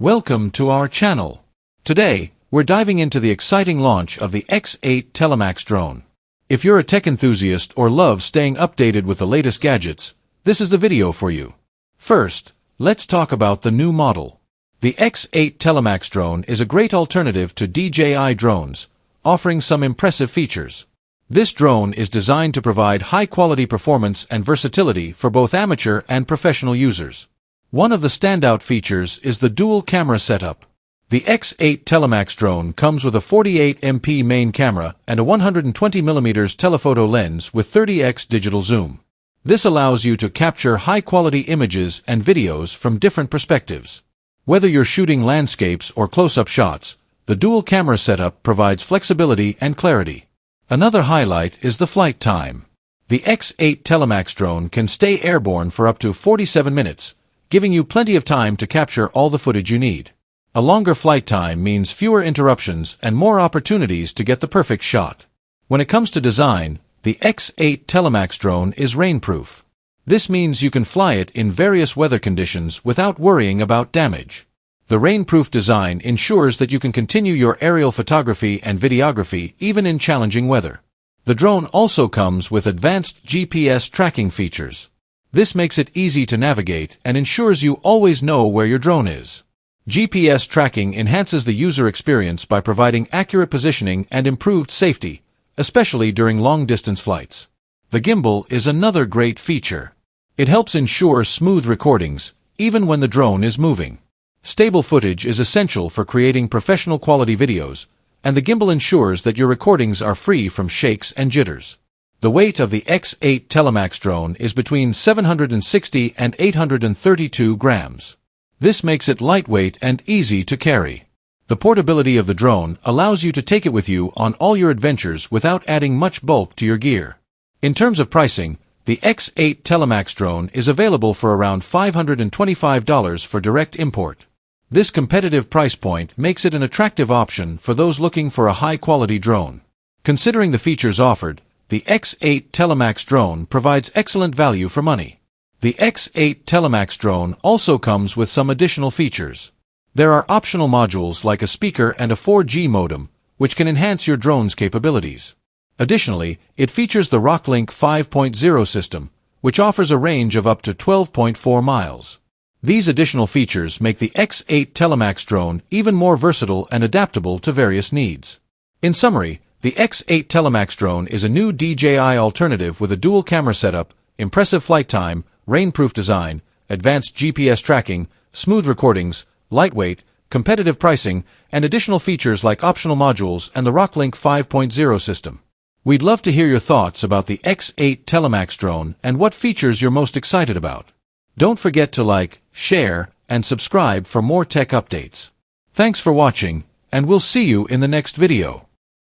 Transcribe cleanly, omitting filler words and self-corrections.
Welcome to our channel. Today, we're diving into the exciting launch of the X8 Telemax drone. If you're a tech enthusiast or love staying updated with the latest gadgets, this is the video for you. First, let's talk about the new model. The X8 Telemax drone is a great alternative to DJI drones, offering some impressive features. This drone is designed to provide high-quality performance and versatility for both amateur and professional users. One of the standout features is the dual-camera setup. The X8 Telemax drone comes with a 48MP main camera and a 120mm telephoto lens with 30x digital zoom. This allows you to capture high-quality images and videos from different perspectives. Whether you're shooting landscapes or close-up shots, the dual-camera setup provides flexibility and clarity. Another highlight is the flight time. The X8 Telemax drone can stay airborne for up to 47 minutes, giving you plenty of time to capture all the footage you need. A longer flight time means fewer interruptions and more opportunities to get the perfect shot. When it comes to design, the X8 Telemax drone is rainproof. This means you can fly it in various weather conditions without worrying about damage. The rainproof design ensures that you can continue your aerial photography and videography even in challenging weather. The drone also comes with advanced GPS tracking features. This makes it easy to navigate and ensures you always know where your drone is. GPS tracking enhances the user experience by providing accurate positioning and improved safety, especially during long-distance flights. The gimbal is another great feature. It helps ensure smooth recordings, even when the drone is moving. Stable footage is essential for creating professional-quality videos, and the gimbal ensures that your recordings are free from shakes and jitters. The weight of the X8 Telemax drone is between 760 and 832 grams. This makes it lightweight and easy to carry. The portability of the drone allows you to take it with you on all your adventures without adding much bulk to your gear. In terms of pricing, the X8 Telemax drone is available for around $525 for direct import. This competitive price point makes it an attractive option for those looking for a high-quality drone. Considering the features offered, the X8 Telemax drone provides excellent value for money. The X8 Telemax drone also comes with some additional features. There are optional modules like a speaker and a 4G modem, which can enhance your drone's capabilities. Additionally, it features the Rocklink 5.0 system, which offers a range of up to 12.4 miles. These additional features make the X8 Telemax drone even more versatile and adaptable to various needs. In summary, the X8 Telemax drone is a new DJI alternative with a dual camera setup, impressive flight time, rainproof design, advanced GPS tracking, smooth recordings, lightweight, competitive pricing, and additional features like optional modules and the Rocklink 5.0 system. We'd love to hear your thoughts about the X8 Telemax drone and what features you're most excited about. Don't forget to like, share, and subscribe for more tech updates. Thanks for watching, and we'll see you in the next video.